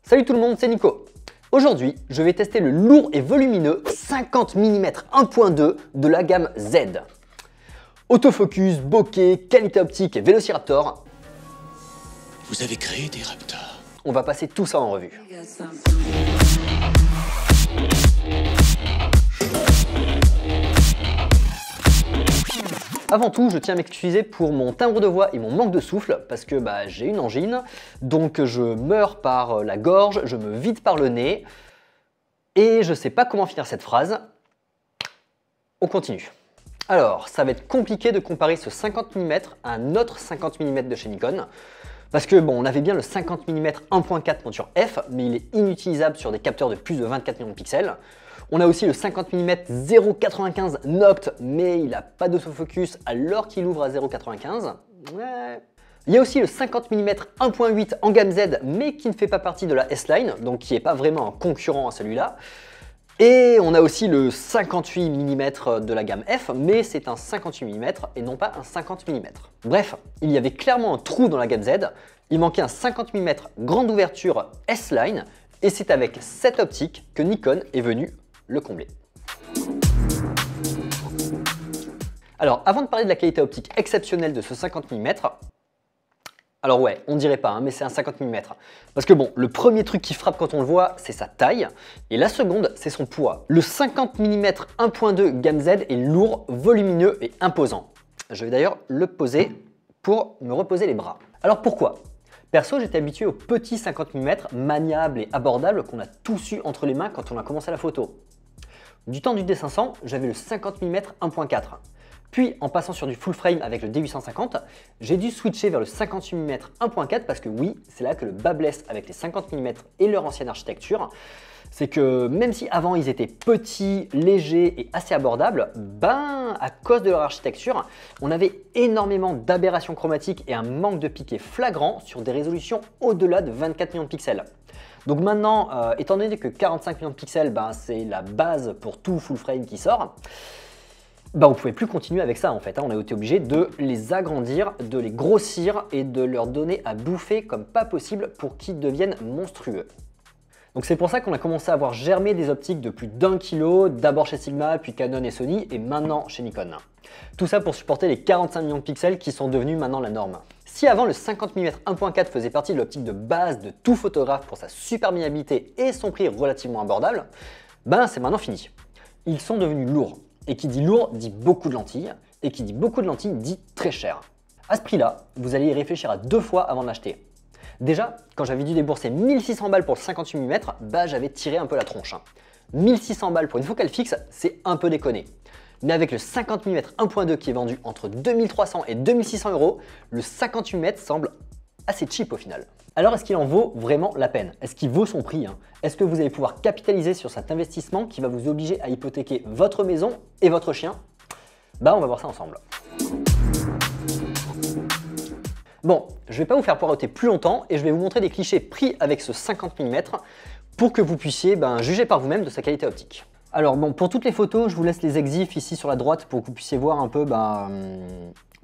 Salut tout le monde, c'est Nico. Aujourd'hui, je vais tester le lourd et volumineux 50 mm 1.2 de la gamme Z. Autofocus, bokeh, qualité optique et Vélociraptor. Vous avez créé des raptors. On va passer tout ça en revue. Avant tout, je tiens à m'excuser pour mon timbre de voix et mon manque de souffle parce que j'ai une angine, donc je meurs par la gorge, je me vide par le nez et je sais pas comment finir cette phrase. On continue. Alors, ça va être compliqué de comparer ce 50 mm à un autre 50 mm de chez Nikon parce que on avait bien le 50 mm 1.4 monture F, mais il est inutilisable sur des capteurs de plus de 24 millions de pixels. On a aussi le 50 mm 0.95 Noct, mais il n'a pas d'autofocus alors qu'il ouvre à 0.95. Ouais. Il y a aussi le 50 mm 1.8 en gamme Z, mais qui ne fait pas partie de la S-Line, donc qui n'est pas vraiment un concurrent à celui-là. Et on a aussi le 58 mm de la gamme F, mais c'est un 58 mm et non pas un 50 mm. Bref, il y avait clairement un trou dans la gamme Z, il manquait un 50 mm grande ouverture S-Line, et c'est avec cette optique que Nikon est venu le combler. Alors, avant de parler de la qualité optique exceptionnelle de ce 50 mm, alors ouais, on dirait pas, mais c'est un 50 mm. Parce que le premier truc qui frappe quand on le voit, c'est sa taille, et la seconde, c'est son poids. Le 50 mm 1.2 gamme Z est lourd, volumineux et imposant. Je vais d'ailleurs le poser pour me reposer les bras. Alors pourquoi ? Perso, j'étais habitué au petit 50 mm maniable et abordable qu'on a tous eu entre les mains quand on a commencé la photo. Du temps du D500, j'avais le 50 mm 1.4. Puis, en passant sur du full frame avec le D850, j'ai dû switcher vers le 58 mm 1.4 parce que oui, c'est là que le bas blesse avec les 50 mm et leur ancienne architecture. C'est que même si avant ils étaient petits, légers et assez abordables, à cause de leur architecture, on avait énormément d'aberrations chromatiques et un manque de piqué flagrant sur des résolutions au-delà de 24 millions de pixels. Donc maintenant, étant donné que 45 millions de pixels, c'est la base pour tout full frame qui sort, on ne pouvait plus continuer avec ça en fait. On a été obligé de les agrandir, de les grossir et de leur donner à bouffer comme pas possible pour qu'ils deviennent monstrueux. Donc c'est pour ça qu'on a commencé à voir germer des optiques de plus d'1 kg, d'abord chez Sigma, puis Canon et Sony, et maintenant chez Nikon. Tout ça pour supporter les 45 millions de pixels qui sont devenus maintenant la norme. Si avant le 50 mm 1.4 faisait partie de l'optique de base de tout photographe pour sa superbignabilité et son prix relativement abordable, c'est maintenant fini. Ils sont devenus lourds. Et qui dit lourd dit beaucoup de lentilles, et qui dit beaucoup de lentilles dit très cher. À ce prix-là, vous allez y réfléchir à 2 fois avant de l'acheter. Déjà, quand j'avais dû débourser 1600 balles pour le 58 mm, j'avais tiré un peu la tronche. 1600 balles pour une focale fixe, c'est un peu déconné. Mais avec le 50 mm 1.2 qui est vendu entre 2300 et 2600 euros, le 58 mm semble assez cheap au final. Alors est-ce qu'il en vaut vraiment la peine? Est-ce qu'il vaut son prix? Est-ce que vous allez pouvoir capitaliser sur cet investissement qui va vous obliger à hypothéquer votre maison et votre chien? On va voir ça ensemble. Je vais pas vous faire poireauter plus longtemps et je vais vous montrer des clichés pris avec ce 50 mm pour que vous puissiez juger par vous-même de sa qualité optique. Alors pour toutes les photos, je vous laisse les exifs ici sur la droite pour que vous puissiez voir un peu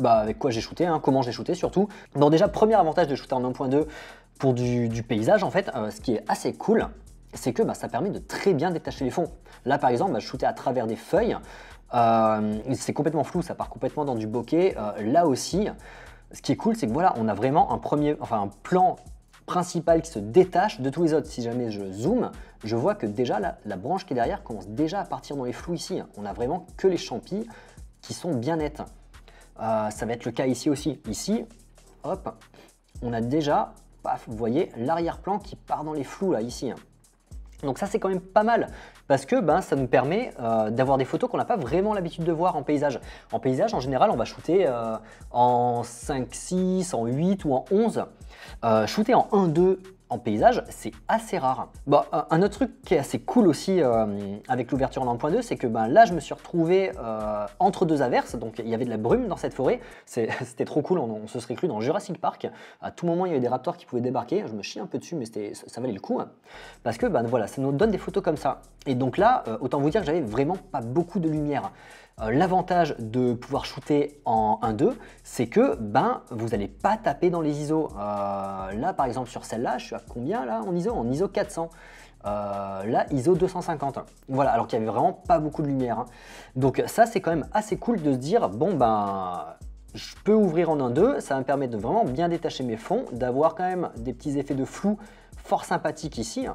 avec quoi j'ai shooté, comment j'ai shooté surtout. Déjà, premier avantage de shooter en 1.2 pour du paysage en fait, ce qui est assez cool, c'est que ça permet de très bien détacher les fonds. Là par exemple, je shootais à travers des feuilles, c'est complètement flou, ça part complètement dans du bokeh. Là aussi, ce qui est cool, c'est que on a vraiment un plan principal qui se détache de tous les autres. Si jamais je zoome, je vois que déjà la branche qui est derrière commence déjà à partir dans les flous ici. On a vraiment que les champis qui sont bien nets. Ça va être le cas ici aussi. Ici, hop, on a déjà, vous voyez, l'arrière-plan qui part dans les flous là, ici. Donc ça, c'est quand même pas mal parce que ça nous permet d'avoir des photos qu'on n'a pas vraiment l'habitude de voir en paysage. En paysage, en général, on va shooter en 5-6, en 8 ou en 11. Shooter en 1-2 en paysage, c'est assez rare. Un autre truc qui est assez cool aussi avec l'ouverture en 1.2, c'est que là, je me suis retrouvé entre 2 averses, donc il y avait de la brume dans cette forêt. C'était trop cool, on se serait cru dans Jurassic Park. À tout moment, il y avait des raptors qui pouvaient débarquer. Je me chie un peu dessus, mais ça valait le coup. Parce que voilà, ça nous donne des photos comme ça. Et donc là, autant vous dire que j'avais vraiment pas beaucoup de lumière. L'avantage de pouvoir shooter en 1-2, c'est que ben, vous n'allez pas taper dans les ISO. Là, par exemple, sur celle-là, je suis à combien là en ISO? En ISO 400. Là, ISO 250. Voilà, alors qu'il n'y avait vraiment pas beaucoup de lumière. Hein. Donc ça, c'est quand même assez cool de se dire, bon ben, je peux ouvrir en 1-2, ça va me permettre de vraiment bien détacher mes fonds, d'avoir quand même des petits effets de flou fort sympathiques ici.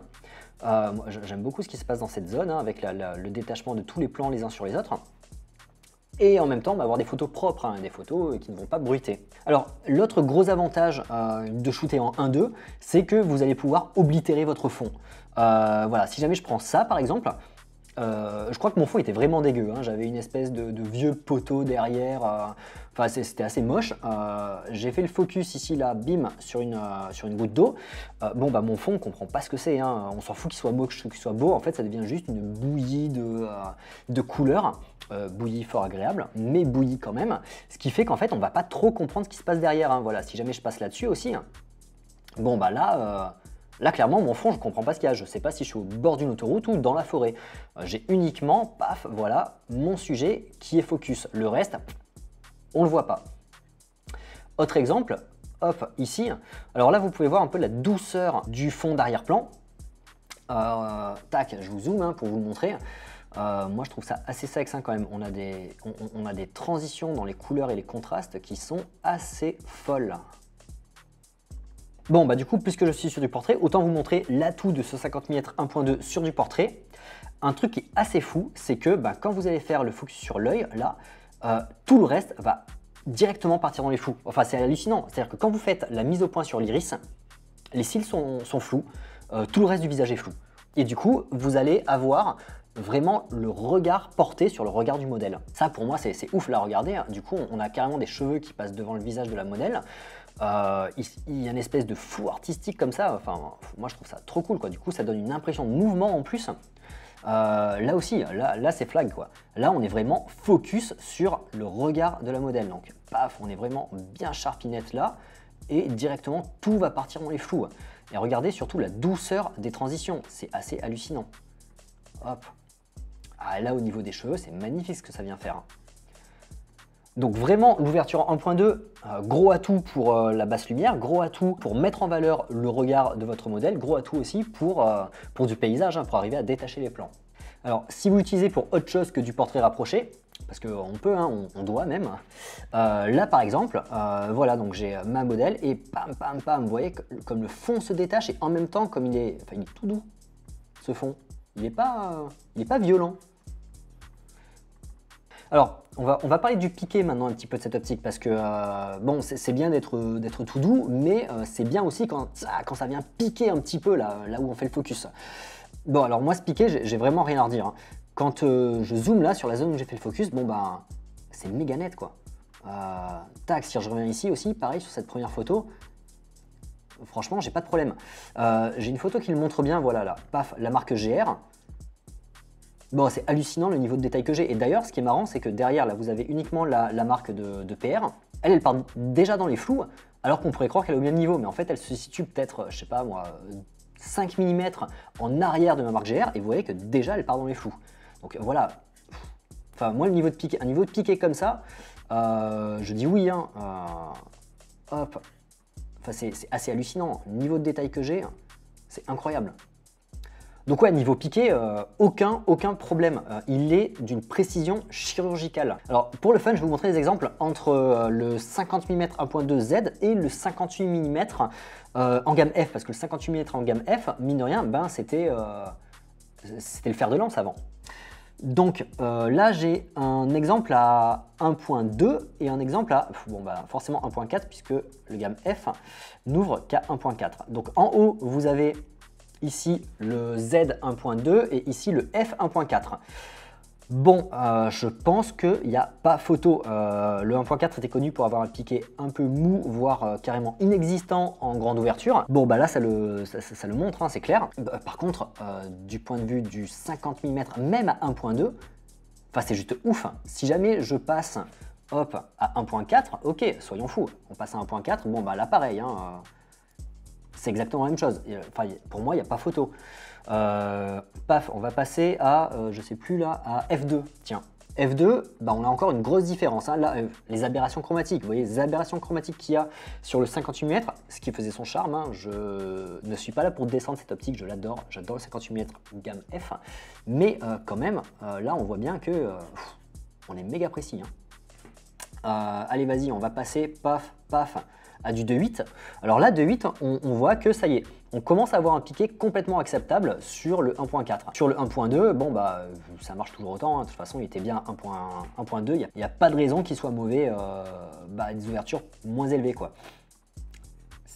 Moi, j'aime beaucoup ce qui se passe dans cette zone, hein, avec le détachement de tous les plans les uns sur les autres. Et en même temps, on va avoir des photos propres, hein, des photos qui ne vont pas bruiter. Alors, l'autre gros avantage de shooter en 1-2, c'est que vous allez pouvoir oblitérer votre fond. Voilà, si jamais je prends ça par exemple, je crois que mon fond était vraiment dégueu, hein. J'avais une espèce de vieux poteau derrière, enfin c'était assez moche. J'ai fait le focus ici là, bim, sur une goutte d'eau. Bon bah mon fond, on comprend pas ce que c'est, hein. On s'en fout qu'il soit moche, qu'il soit beau, en fait ça devient juste une bouillie de couleurs. Bouillie fort agréable, mais bouillie quand même, ce qui fait qu'en fait on va pas trop comprendre ce qui se passe derrière, hein. Voilà, si jamais je passe là-dessus aussi, hein. Bon bah là, clairement, mon fond, je ne comprends pas ce qu'il y a. Je ne sais pas si je suis au bord d'une autoroute ou dans la forêt. J'ai uniquement, paf, voilà, mon sujet qui est focus. Le reste, on ne le voit pas. Autre exemple, hop, ici. Alors là, vous pouvez voir un peu la douceur du fond d'arrière-plan. Tac, je vous zoome hein, pour vous le montrer. Moi, je trouve ça assez sexe hein, quand même. On a des transitions dans les couleurs et les contrastes qui sont assez folles. Bon, bah du coup, puisque je suis sur du portrait, autant vous montrer l'atout de ce 50 mm 1.2 sur du portrait. Un truc qui est assez fou, c'est que bah, quand vous allez faire le focus sur l'œil, là, tout le reste va directement partir dans les flous. Enfin, c'est hallucinant. C'est-à-dire que quand vous faites la mise au point sur l'iris, les cils sont flous, tout le reste du visage est flou. Et du coup, vous allez avoir vraiment le regard porté sur le regard du modèle. Ça, pour moi, c'est ouf là, regardez. Du coup, on a carrément des cheveux qui passent devant le visage de la modèle. Il y a une espèce de flou artistique comme ça, enfin moi je trouve ça trop cool quoi, du coup ça donne une impression de mouvement en plus. Là aussi, là c'est flag quoi, là on est vraiment focus sur le regard de la modèle, donc paf, on est vraiment bien sharpinette là, et directement tout va partir dans les flous. Et regardez surtout la douceur des transitions, c'est assez hallucinant. Hop, là au niveau des cheveux c'est magnifique ce que ça vient faire. Donc vraiment, l'ouverture en 1.2, gros atout pour la basse lumière, gros atout pour mettre en valeur le regard de votre modèle, gros atout aussi pour du paysage, hein, pour arriver à détacher les plans. Alors, si vous l'utilisez pour autre chose que du portrait rapproché, parce qu'on peut, hein, on doit même, là par exemple, voilà, donc j'ai ma modèle et pam, pam, pam, vous voyez comme le fond se détache et en même temps, comme il est tout doux, ce fond, il n'est pas violent. Alors, on va parler du piqué maintenant un petit peu de cette optique parce que bon, c'est bien d'être tout doux, mais c'est bien aussi quand ça vient piquer un petit peu là où on fait le focus. Bon, alors moi, ce piqué, j'ai vraiment rien à redire. Hein. Quand je zoome là sur la zone où j'ai fait le focus, bon ben, c'est méga net quoi. Tac, si je reviens ici aussi, pareil sur cette première photo, franchement, j'ai pas de problème. J'ai une photo qui le montre bien, voilà là, paf, la marque GR. Bon, c'est hallucinant le niveau de détail que j'ai. Et d'ailleurs, ce qui est marrant, c'est que derrière, là, vous avez uniquement la marque de PR. Elle part déjà dans les flous, alors qu'on pourrait croire qu'elle est au même niveau. Mais en fait, elle se situe peut-être, je sais pas moi, 5 mm en arrière de ma marque GR. Et vous voyez que déjà, elle part dans les flous. Donc voilà. Enfin, moi, un niveau de piqué comme ça, je dis oui. Hein. Hop. Enfin, c'est assez hallucinant. Le niveau de détail que j'ai, c'est incroyable. Donc ouais, niveau piqué, aucun problème. Il est d'une précision chirurgicale. Alors pour le fun, je vais vous montrer des exemples entre le 50 mm 1.2 Z et le 58 mm en gamme F. Parce que le 58 mm en gamme F, mine de rien, ben, c'était le fer de lance avant. Donc là, j'ai un exemple à 1.2 et un exemple à, bon, bah, forcément 1.4 puisque le gamme F n'ouvre qu'à 1.4. Donc en haut, vous avez ici le Z 1.2 et ici le F 1.4. Bon, je pense qu'il n'y a pas photo. Le 1.4 était connu pour avoir un piqué un peu mou, voire carrément inexistant en grande ouverture. Bon, bah là, ça le montre, hein, c'est clair. Par contre, du point de vue du 50 mm, même à 1.2, c'est juste ouf. Si jamais je passe hop, à 1.4, ok, soyons fous, on passe à 1.4, bon, bah là, pareil, hein, c'est exactement la même chose. Enfin, pour moi, il n'y a pas photo. Paf, on va passer à, je sais plus là, à F2. Tiens, F2, bah, on a encore une grosse différence. Hein. Là, les aberrations chromatiques, vous voyez, les aberrations chromatiques qu'il y a sur le 58 mm, ce qui faisait son charme. Hein. Je ne suis pas là pour descendre cette optique, je l'adore. J'adore le 58 mm gamme F. Mais quand même, là, on voit bien que on est méga précis. Hein. Allez, vas-y, on va passer, paf, paf, à du 2.8. Alors là, 2.8, on voit que ça y est, on commence à avoir un piqué complètement acceptable sur le 1.4. Sur le 1.2, bon bah ça marche toujours autant, hein. De toute façon il était bien 1.2, il n'y a pas de raison qu'il soit mauvais, des ouvertures moins élevées quoi.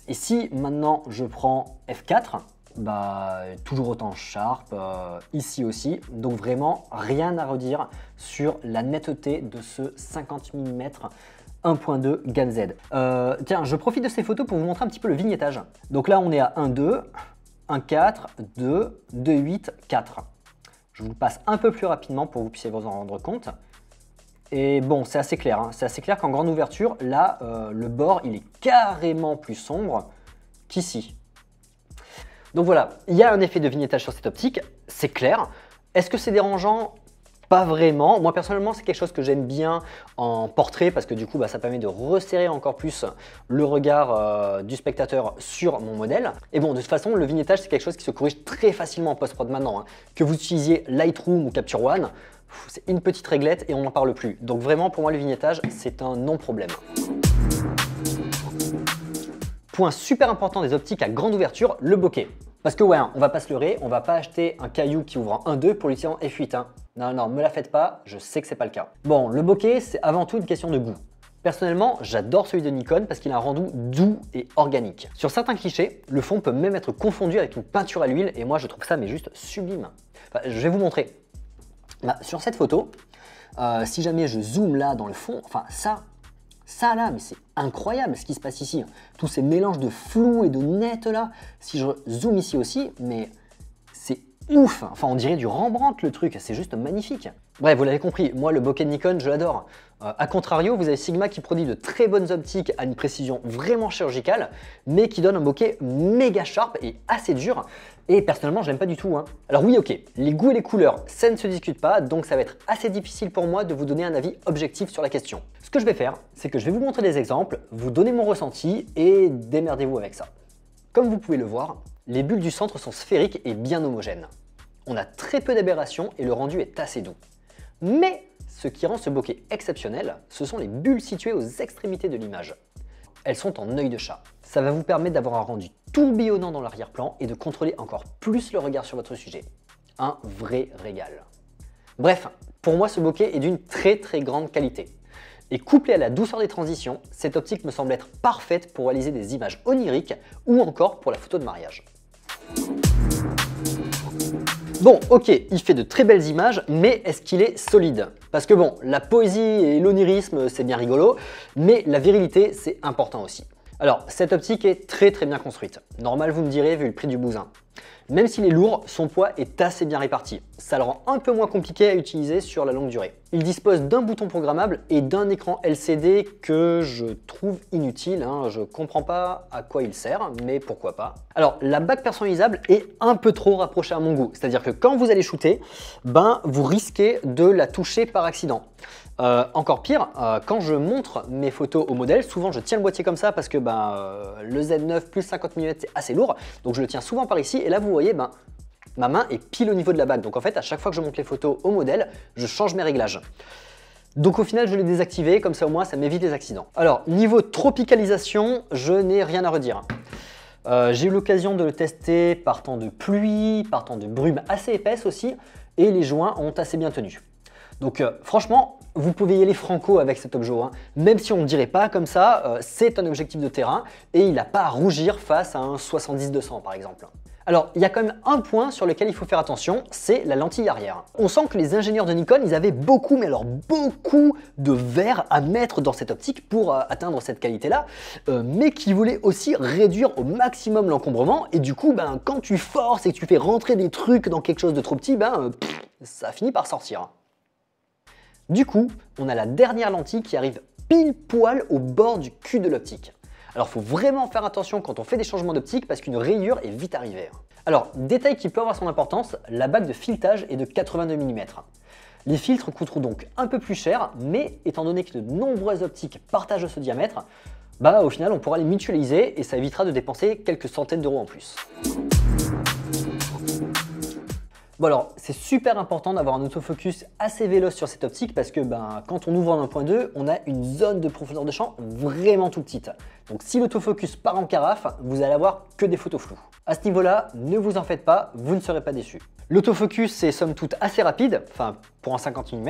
Et si maintenant je prends F4, bah toujours autant sharp, ici aussi, donc vraiment rien à redire sur la netteté de ce 50 mm 1.2 GAN Z. Tiens, je profite de ces photos pour vous montrer un petit peu le vignettage. Donc là, on est à 1.2, 1.4, 2, 2.8, 4. Je vous le passe un peu plus rapidement pour que vous puissiez vous en rendre compte. Et bon, c'est assez clair. Hein. C'est assez clair qu'en grande ouverture, là, le bord, il est carrément plus sombre qu'ici. Donc voilà, il y a un effet de vignettage sur cette optique, c'est clair. Est-ce que c'est dérangeant ? Pas vraiment. Moi personnellement c'est quelque chose que j'aime bien en portrait parce que du coup ça permet de resserrer encore plus le regard du spectateur sur mon modèle. Et bon, de toute façon le vignettage c'est quelque chose qui se corrige très facilement en post-prod maintenant. Hein. Que vous utilisiez Lightroom ou Capture One, c'est une petite réglette et on n'en parle plus. Donc vraiment pour moi le vignettage c'est un non-problème. Point super important des optiques à grande ouverture, le bokeh. Parce que ouais, on va pas se leurrer, on va pas acheter un caillou qui ouvre en 1.2 pour l'utiliser en F8. Hein. Non, non, me la faites pas, je sais que c'est pas le cas. Bon, le bokeh, c'est avant tout une question de goût. Personnellement, j'adore celui de Nikon parce qu'il a un rendu doux et organique. Sur certains clichés, le fond peut même être confondu avec une peinture à l'huile et moi je trouve ça mais juste sublime. Enfin, je vais vous montrer. Sur cette photo, si jamais je zoome là dans le fond, enfin ça là, mais c'est incroyable ce qui se passe ici. Tous ces mélanges de flou et de net là. Si je zoome ici aussi, mais c'est ouf. Enfin, on dirait du Rembrandt le truc, c'est juste magnifique. Bref, vous l'avez compris, moi le bokeh de Nikon, je l'adore. A contrario, vous avez Sigma qui produit de très bonnes optiques à une précision vraiment chirurgicale, mais qui donne un bokeh méga sharp et assez dur. Et personnellement, je l'aime pas du tout. Hein. Alors oui, ok, les goûts et les couleurs, ça ne se discute pas, donc ça va être assez difficile pour moi de vous donner un avis objectif sur la question. Ce que je vais faire, c'est que je vais vous montrer des exemples, vous donner mon ressenti et démerdez-vous avec ça. Comme vous pouvez le voir, les bulles du centre sont sphériques et bien homogènes. On a très peu d'aberrations et le rendu est assez doux. Mais ce qui rend ce bokeh exceptionnel, ce sont les bulles situées aux extrémités de l'image. Elles sont en œil de chat. Ça va vous permettre d'avoir un rendu tourbillonnant dans l'arrière-plan et de contrôler encore plus le regard sur votre sujet. Un vrai régal. Bref, pour moi ce bokeh est d'une très grande qualité. Et couplé à la douceur des transitions, cette optique me semble être parfaite pour réaliser des images oniriques ou encore pour la photo de mariage. Bon, ok, il fait de très belles images, mais est-ce qu'il est solide? Parce que bon, la poésie et l'onirisme, c'est bien rigolo, mais la virilité, c'est important aussi. Alors, cette optique est très bien construite. Normal, vous me direz, vu le prix du bousin. Même s'il est lourd, son poids est assez bien réparti. Ça le rend un peu moins compliqué à utiliser sur la longue durée. Il dispose d'un bouton programmable et d'un écran LCD que je trouve inutile. Hein. Je comprends pas à quoi il sert, mais pourquoi pas. Alors, la bague personnalisable est un peu trop rapprochée à mon goût. C'est-à-dire que quand vous allez shooter, vous risquez de la toucher par accident. Encore pire, quand je montre mes photos au modèle, souvent je tiens le boîtier comme ça parce que le Z9 plus 50 mm c'est assez lourd, donc je le tiens souvent par ici et là vous voyez ma main est pile au niveau de la bague, donc en fait à chaque fois que je monte les photos au modèle, je change mes réglages. Donc au final je l'ai désactivé, comme ça au moins ça m'évite les accidents. Alors niveau tropicalisation, je n'ai rien à redire. J'ai eu l'occasion de le tester par temps de pluie, par temps de brume assez épaisse aussi, et les joints ont assez bien tenu. Donc franchement, vous pouvez y aller franco avec cet objet, hein. Même si on ne dirait pas comme ça, c'est un objectif de terrain et il n'a pas à rougir face à un 70-200 par exemple. Alors, il y a quand même un point sur lequel il faut faire attention, c'est la lentille arrière. On sent que les ingénieurs de Nikon, ils avaient beaucoup, mais alors beaucoup de verre à mettre dans cette optique pour atteindre cette qualité-là, mais qui voulaient aussi réduire au maximum l'encombrement et du coup, quand tu forces et que tu fais rentrer des trucs dans quelque chose de trop petit, ça finit par sortir. Du coup, on a la dernière lentille qui arrive pile poil au bord du cul de l'optique. Alors, il faut vraiment faire attention quand on fait des changements d'optique parce qu'une rayure est vite arrivée. Alors, détail qui peut avoir son importance, la bague de filetage est de 82 mm. Les filtres coûteront donc un peu plus cher, mais étant donné que de nombreuses optiques partagent ce diamètre, bah au final on pourra les mutualiser et ça évitera de dépenser quelques centaines d'euros en plus. Bon alors, c'est super important d'avoir un autofocus assez véloce sur cette optique parce que quand on ouvre en 1.2, on a une zone de profondeur de champ vraiment tout petite. Donc si l'autofocus part en carafe, vous allez avoir que des photos floues. À ce niveau-là, ne vous en faites pas, vous ne serez pas déçus. L'autofocus c'est somme toute assez rapide, enfin pour un 50 mm,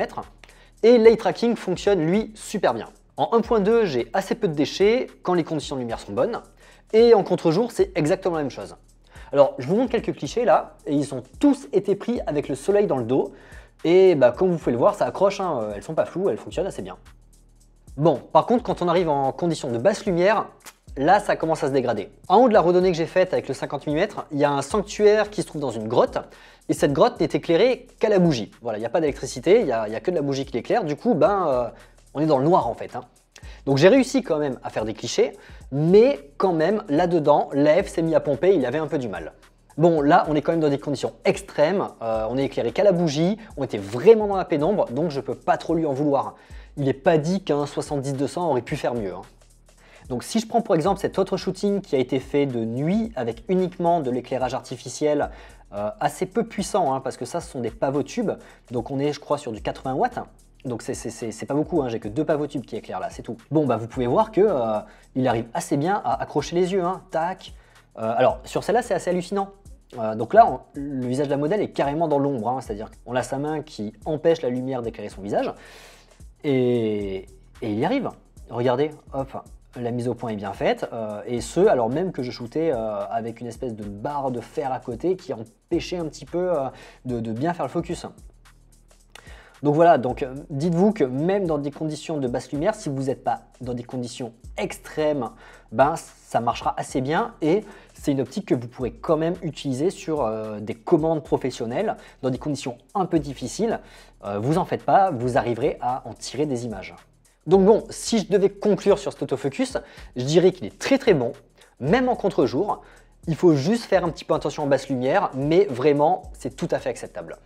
et l'eye tracking fonctionne lui super bien. En 1.2, j'ai assez peu de déchets quand les conditions de lumière sont bonnes, et en contre-jour, c'est exactement la même chose. Alors, je vous montre quelques clichés là, et ils ont tous été pris avec le soleil dans le dos. Et comme vous pouvez le voir, ça accroche, hein, elles sont pas floues, elles fonctionnent assez bien. Bon, par contre, quand on arrive en conditions de basse lumière, là, ça commence à se dégrader. En haut de la randonnée que j'ai faite avec le 50 mm, il y a un sanctuaire qui se trouve dans une grotte, et cette grotte n'est éclairée qu'à la bougie. Voilà, il n'y a pas d'électricité, il n'y a que de la bougie qui l'éclaire, du coup, on est dans le noir en fait. Hein. Donc j'ai réussi quand même à faire des clichés, mais quand même, là-dedans, l'AF s'est mis à pomper, il avait un peu du mal. Bon, là, on est quand même dans des conditions extrêmes, on est éclairé qu'à la bougie, on était vraiment dans la pénombre, donc je peux pas trop lui en vouloir. Il n'est pas dit qu'un 70-200 aurait pu faire mieux. Hein. Donc si je prends pour exemple cet autre shooting qui a été fait de nuit avec uniquement de l'éclairage artificiel assez peu puissant, hein, parce que ça, ce sont des pavotubes, donc on est, je crois, sur du 80 watts. Donc c'est pas beaucoup, hein, j'ai que 2 pavotubes qui éclairent là, c'est tout. Bon, vous pouvez voir que il arrive assez bien à accrocher les yeux, hein, tac. Alors sur celle-là, c'est assez hallucinant. Donc là, le visage de la modèle est carrément dans l'ombre, hein, c'est-à-dire qu'on a sa main qui empêche la lumière d'éclairer son visage. Et il y arrive. Regardez, hop, la mise au point est bien faite. Et ce, alors même que je shootais avec une espèce de barre de fer à côté qui empêchait un petit peu de bien faire le focus. Donc voilà, dites-vous que même dans des conditions de basse lumière, si vous n'êtes pas dans des conditions extrêmes, ça marchera assez bien et c'est une optique que vous pourrez quand même utiliser sur des commandes professionnelles dans des conditions un peu difficiles. Vous en faites pas, vous arriverez à en tirer des images. Donc bon, si je devais conclure sur cet autofocus, je dirais qu'il est très très bon, même en contre-jour. Il faut juste faire un petit peu attention en basse lumière, mais vraiment, c'est tout à fait acceptable.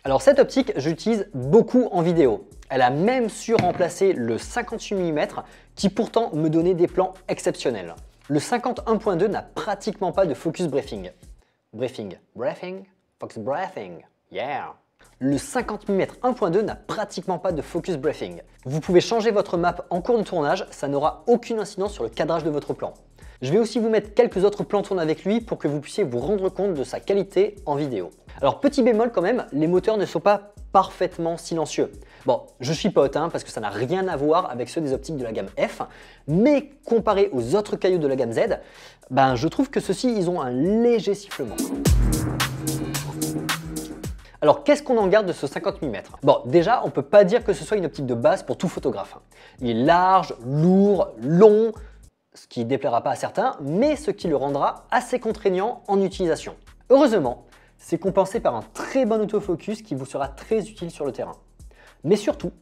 Alors cette optique, je l'utilise beaucoup en vidéo. Elle a même su remplacer le 58 mm qui pourtant me donnait des plans exceptionnels. Le 50-1.2 n'a pratiquement pas de focus briefing. Focus briefing, yeah. Le 50 mm 1.2 n'a pratiquement pas de focus briefing. Vous pouvez changer votre map en cours de tournage, ça n'aura aucune incidence sur le cadrage de votre plan. Je vais aussi vous mettre quelques autres plans tournés avec lui pour que vous puissiez vous rendre compte de sa qualité en vidéo. Alors petit bémol quand même, les moteurs ne sont pas parfaitement silencieux. Bon, je chipote parce que ça n'a rien à voir avec ceux des optiques de la gamme F, mais comparé aux autres cailloux de la gamme Z, je trouve que ceux-ci, ils ont un léger sifflement. Alors qu'est-ce qu'on en garde de ce 50 mm? Bon, déjà, on ne peut pas dire que ce soit une optique de base pour tout photographe. Il est large, lourd, long, ce qui ne déplaira pas à certains, mais ce qui le rendra assez contraignant en utilisation. Heureusement, c'est compensé par un très bon autofocus qui vous sera très utile sur le terrain. Mais surtout,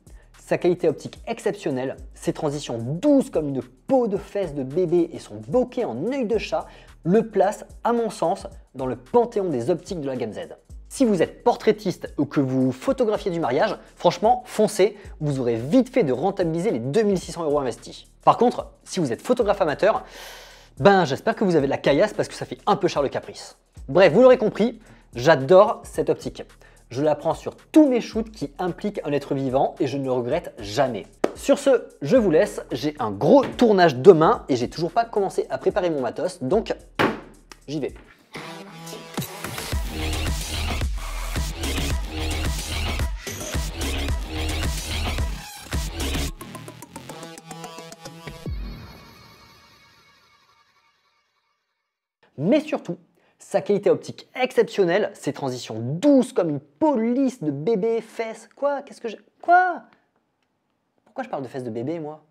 sa qualité optique exceptionnelle, ses transitions douces comme une peau de fesse de bébé et son bokeh en œil de chat le placent, à mon sens, dans le panthéon des optiques de la gamme Z. Si vous êtes portraitiste ou que vous photographiez du mariage, franchement, foncez, vous aurez vite fait de rentabiliser les 2600 € investis. Par contre, si vous êtes photographe amateur, j'espère que vous avez de la caillasse parce que ça fait un peu cher le caprice. Bref, vous l'aurez compris, j'adore cette optique. Je la prends sur tous mes shoots qui impliquent un être vivant et je ne le regrette jamais. Sur ce, je vous laisse, j'ai un gros tournage demain et j'ai toujours pas commencé à préparer mon matos, donc j'y vais. Mais surtout, sa qualité optique exceptionnelle, ses transitions douces comme une police de bébé, fesses. Quoi? Qu'est-ce que j'ai? Quoi? Pourquoi je parle de fesses de bébé, moi?